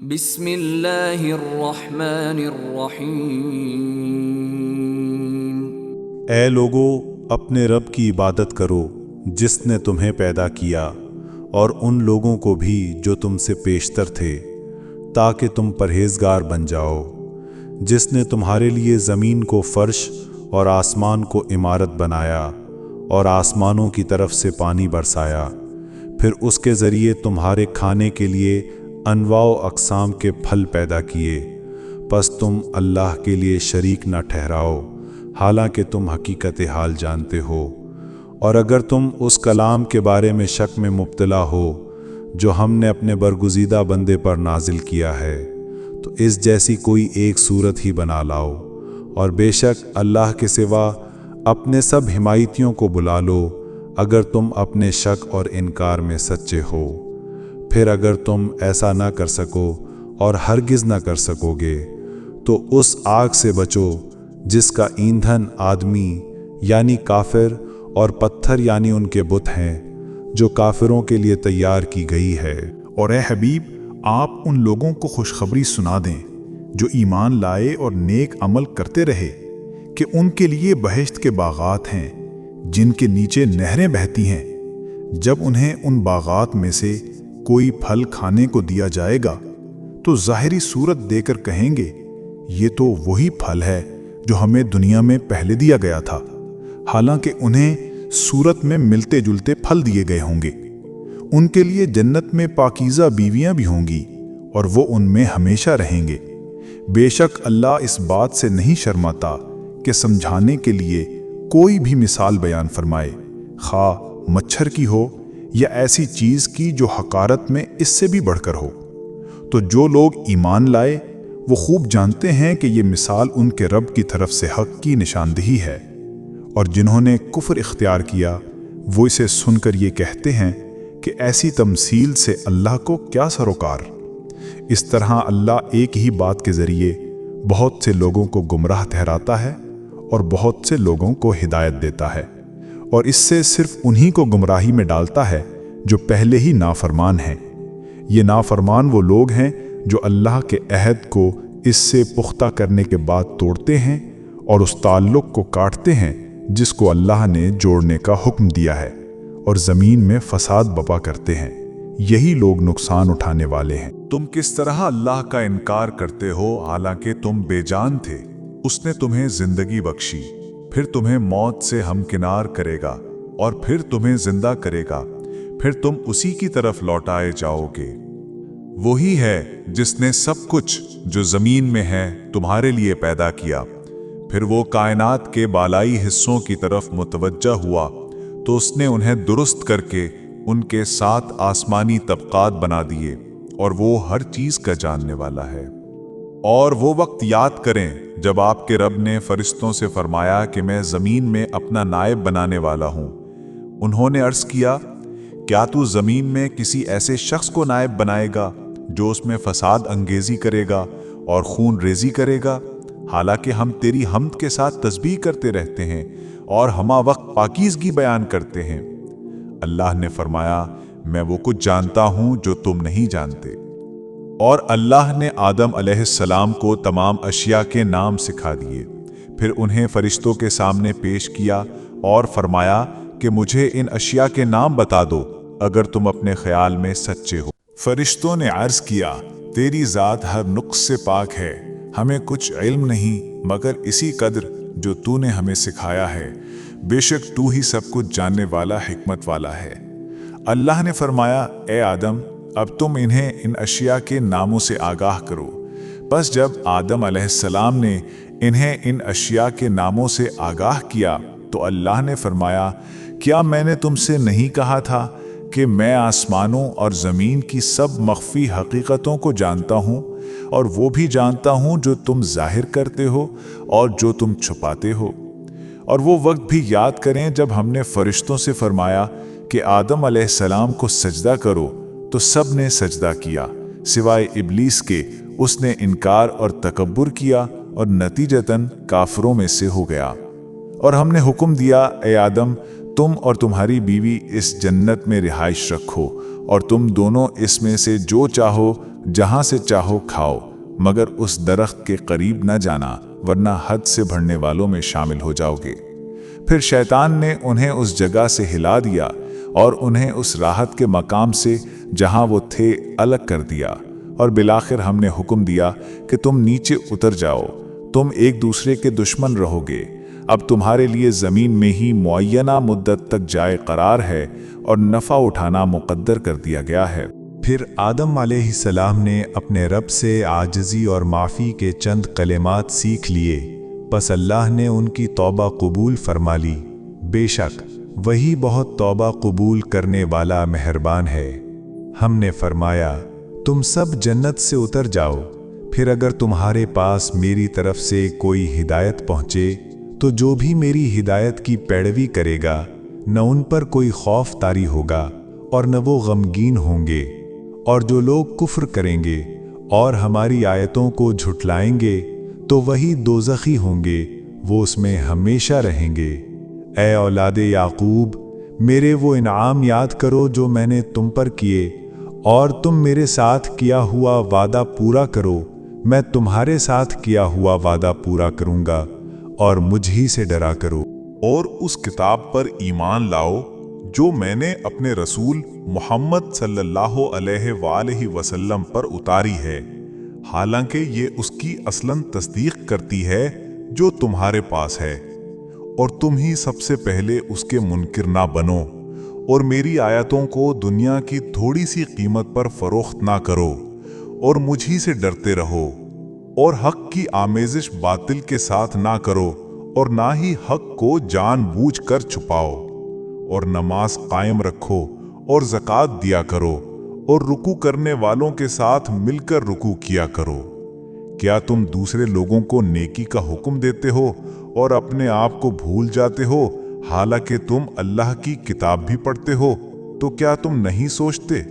بسم اللہ الرحمن الرحیم۔ اے لوگو، اپنے رب کی عبادت کرو جس نے تمہیں پیدا کیا اور ان لوگوں کو بھی جو تم سے پیشتر تھے، تاکہ تم پرہیزگار بن جاؤ، جس نے تمہارے لیے زمین کو فرش اور آسمان کو عمارت بنایا اور آسمانوں کی طرف سے پانی برسایا، پھر اس کے ذریعے تمہارے کھانے کے لیے انواع و اقسام کے پھل پیدا کیے، پس تم اللہ کے لیے شریک نہ ٹھہراؤ، حالانکہ تم حقیقت حال جانتے ہو۔ اور اگر تم اس کلام کے بارے میں شک میں مبتلا ہو جو ہم نے اپنے برگزیدہ بندے پر نازل کیا ہے، تو اس جیسی کوئی ایک صورت ہی بنا لاؤ، اور بے شک اللہ کے سوا اپنے سب حمایتیوں کو بلا لو اگر تم اپنے شک اور انکار میں سچے ہو۔ پھر اگر تم ایسا نہ کر سکو اور ہرگز نہ کر سکو گے، تو اس آگ سے بچو جس کا ایندھن آدمی یعنی کافر اور پتھر یعنی ان کے بت ہیں، جو کافروں کے لیے تیار کی گئی ہے۔ اور اے حبیب، آپ ان لوگوں کو خوشخبری سنا دیں جو ایمان لائے اور نیک عمل کرتے رہے کہ ان کے لیے بہشت کے باغات ہیں جن کے نیچے نہریں بہتی ہیں۔ جب انہیں ان باغات میں سے کوئی پھل کھانے کو دیا جائے گا تو ظاہری صورت دے کر کہیں گے، یہ تو وہی پھل ہے جو ہمیں دنیا میں پہلے دیا گیا تھا، حالانکہ انہیں صورت میں ملتے جلتے پھل دیے گئے ہوں گے۔ ان کے لیے جنت میں پاکیزہ بیویاں بھی ہوں گی اور وہ ان میں ہمیشہ رہیں گے۔ بے شک اللہ اس بات سے نہیں شرماتا کہ سمجھانے کے لیے کوئی بھی مثال بیان فرمائے، خواہ مچھر کی ہو یا ایسی چیز کی جو حقارت میں اس سے بھی بڑھ کر ہو۔ تو جو لوگ ایمان لائے وہ خوب جانتے ہیں کہ یہ مثال ان کے رب کی طرف سے حق کی نشاندہی ہے، اور جنہوں نے کفر اختیار کیا وہ اسے سن کر یہ کہتے ہیں کہ ایسی تمثیل سے اللہ کو کیا سروکار۔ اس طرح اللہ ایک ہی بات کے ذریعے بہت سے لوگوں کو گمراہ ٹھہراتا ہے اور بہت سے لوگوں کو ہدایت دیتا ہے، اور اس سے صرف انہی کو گمراہی میں ڈالتا ہے جو پہلے ہی نافرمان ہیں۔ یہ نافرمان وہ لوگ ہیں جو اللہ کے عہد کو اس سے پختہ کرنے کے بعد توڑتے ہیں اور اس تعلق کو کاٹتے ہیں جس کو اللہ نے جوڑنے کا حکم دیا ہے، اور زمین میں فساد بپا کرتے ہیں۔ یہی لوگ نقصان اٹھانے والے ہیں۔ تم کس طرح اللہ کا انکار کرتے ہو حالانکہ تم بے جان تھے؟ اس نے تمہیں زندگی بخشی، پھر تمہیں موت سے ہمکنار کرے گا اور پھر تمہیں زندہ کرے گا، پھر تم اسی کی طرف لوٹائے جاؤ گے۔ وہی ہے جس نے سب کچھ جو زمین میں ہے تمہارے لیے پیدا کیا، پھر وہ کائنات کے بالائی حصوں کی طرف متوجہ ہوا تو اس نے انہیں درست کر کے ان کے 7 آسمانی طبقات بنا دیے، اور وہ ہر چیز کا جاننے والا ہے۔ اور وہ وقت یاد کریں جب آپ کے رب نے فرشتوں سے فرمایا کہ میں زمین میں اپنا نائب بنانے والا ہوں۔ انہوں نے عرض کیا، کیا تو زمین میں کسی ایسے شخص کو نائب بنائے گا جو اس میں فساد انگیزی کرے گا اور خون ریزی کرے گا، حالانکہ ہم تیری حمد کے ساتھ تسبیح کرتے رہتے ہیں اور ہمہ وقت پاکیزگی بیان کرتے ہیں۔ اللہ نے فرمایا، میں وہ کچھ جانتا ہوں جو تم نہیں جانتے۔ اور اللہ نے آدم علیہ السلام کو تمام اشیاء کے نام سکھا دیے، پھر انہیں فرشتوں کے سامنے پیش کیا اور فرمایا کہ مجھے ان اشیاء کے نام بتا دو اگر تم اپنے خیال میں سچے ہو۔ فرشتوں نے عرض کیا، تیری ذات ہر نقص سے پاک ہے، ہمیں کچھ علم نہیں مگر اسی قدر جو تو نے ہمیں سکھایا ہے، بے شک تو ہی سب کچھ جاننے والا حکمت والا ہے۔ اللہ نے فرمایا، اے آدم، اب تم انہیں ان اشیاء کے ناموں سے آگاہ کرو۔ پس جب آدم علیہ السلام نے انہیں ان اشیاء کے ناموں سے آگاہ کیا تو اللہ نے فرمایا، کیا میں نے تم سے نہیں کہا تھا کہ میں آسمانوں اور زمین کی سب مخفی حقیقتوں کو جانتا ہوں، اور وہ بھی جانتا ہوں جو تم ظاہر کرتے ہو اور جو تم چھپاتے ہو۔ اور وہ وقت بھی یاد کریں جب ہم نے فرشتوں سے فرمایا کہ آدم علیہ السلام کو سجدہ کرو تو سب نے سجدہ کیا سوائے ابلیس کے، اس نے انکار اور تکبر کیا اور نتیجتاً کافروں میں سے ہو گیا۔ اور ہم نے حکم دیا، اے آدم، تم اور تمہاری بیوی اس جنت میں رہائش رکھو اور تم دونوں اس میں سے جو چاہو جہاں سے چاہو کھاؤ، مگر اس درخت کے قریب نہ جانا ورنہ حد سے بڑھنے والوں میں شامل ہو جاؤ گے۔ پھر شیطان نے انہیں اس جگہ سے ہلا دیا اور انہیں اس راحت کے مقام سے جہاں وہ تھے الگ کر دیا، اور بالآخر ہم نے حکم دیا کہ تم نیچے اتر جاؤ، تم ایک دوسرے کے دشمن رہو گے۔ اب تمہارے لیے زمین میں ہی معینہ مدت تک جائے قرار ہے اور نفع اٹھانا مقدر کر دیا گیا ہے۔ پھر آدم علیہ السلام نے اپنے رب سے عاجزی اور معافی کے چند کلمات سیکھ لیے، پس اللہ نے ان کی توبہ قبول فرما لی۔ بے شک وہی بہت توبہ قبول کرنے والا مہربان ہے۔ ہم نے فرمایا تم سب جنت سے اتر جاؤ، پھر اگر تمہارے پاس میری طرف سے کوئی ہدایت پہنچے تو جو بھی میری ہدایت کی پیروی کرے گا نہ ان پر کوئی خوف طاری ہوگا اور نہ وہ غمگین ہوں گے، اور جو لوگ کفر کریں گے اور ہماری آیتوں کو جھٹلائیں گے تو وہی دوزخی ہوں گے، وہ اس میں ہمیشہ رہیں گے۔ اے اولاد یعقوب، میرے وہ انعام یاد کرو جو میں نے تم پر کیے، اور تم میرے ساتھ کیا ہوا وعدہ پورا کرو، میں تمہارے ساتھ کیا ہوا وعدہ پورا کروں گا، اور مجھ ہی سے ڈرا کرو۔ اور اس کتاب پر ایمان لاؤ جو میں نے اپنے رسول محمد صلی اللہ علیہ وآلہ وسلم پر اتاری ہے، حالانکہ یہ اس کی اصلاً تصدیق کرتی ہے جو تمہارے پاس ہے، اور تم ہی سب سے پہلے اس کے منکر نہ بنو، اور میری آیتوں کو دنیا کی تھوڑی سی قیمت پر فروخت نہ کرو، اور مجھ ہی سے ڈرتے رہو، اور حق کی آمیزش باطل کے ساتھ نہ کرو، اور نہ ہی حق کو جان بوجھ کر چھپاؤ، اور نماز قائم رکھو اور زکوٰۃ دیا کرو، اور رکوع کرنے والوں کے ساتھ مل کر رکوع کیا کرو۔ کیا تم دوسرے لوگوں کو نیکی کا حکم دیتے ہو اور اپنے آپ کو بھول جاتے ہو، حالانکہ تم اللہ کی کتاب بھی پڑھتے ہو؟ تو کیا تم نہیں سوچتے؟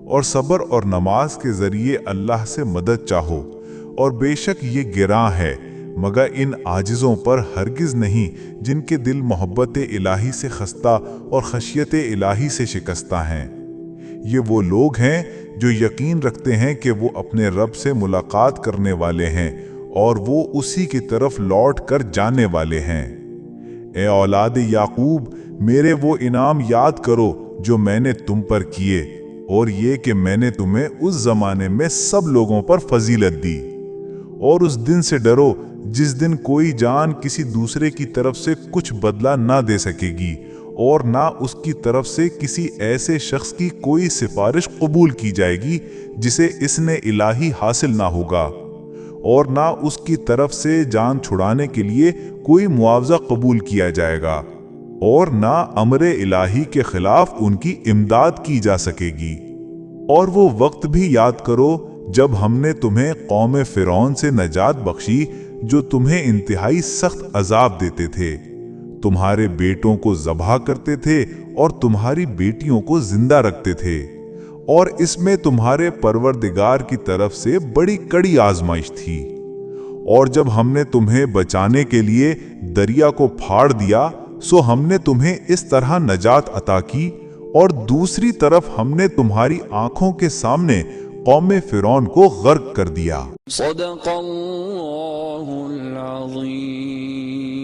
اور صبر اور نماز کے ذریعے اللہ سے مدد چاہو، اور بے شک یہ گراں ہے، مگر ان عاجزوں پر ہرگز نہیں جن کے دل محبت الہی سے خستہ اور خشیت الہی سے شکستہ ہیں۔ یہ وہ لوگ ہیں جو یقین رکھتے ہیں کہ وہ اپنے رب سے ملاقات کرنے والے ہیں اور وہ اسی کی طرف لوٹ کر جانے والے ہیں۔ اے اولاد یعقوب، میرے وہ انعام یاد کرو جو میں نے تم پر کیے، اور یہ کہ میں نے تمہیں اس زمانے میں سب لوگوں پر فضیلت دی۔ اور اس دن سے ڈرو جس دن کوئی جان کسی دوسرے کی طرف سے کچھ بدلہ نہ دے سکے گی، اور نہ اس کی طرف سے کسی ایسے شخص کی کوئی سفارش قبول کی جائے گی جسے اس نے الہی حاصل نہ ہوگا، اور نہ اس کی طرف سے جان چھڑانے کے لیے کوئی معاوضہ قبول کیا جائے گا، اور نہ امر الہی کے خلاف ان کی امداد کی جا سکے گی۔ اور وہ وقت بھی یاد کرو جب ہم نے تمہیں قوم فرعون سے نجات بخشی جو تمہیں انتہائی سخت عذاب دیتے تھے، تمہارے بیٹوں کو ذبح کرتے تھے اور تمہاری بیٹیوں کو زندہ رکھتے تھے، اور اس میں تمہارے پروردگار کی طرف سے بڑی کڑی آزمائش تھی۔ اور جب ہم نے تمہیں بچانے کے لیے دریا کو پھاڑ دیا سو ہم نے تمہیں اس طرح نجات عطا کی، اور دوسری طرف ہم نے تمہاری آنکھوں کے سامنے قوم فرعون کو غرق کر دیا۔ صدق اللہ العظیم۔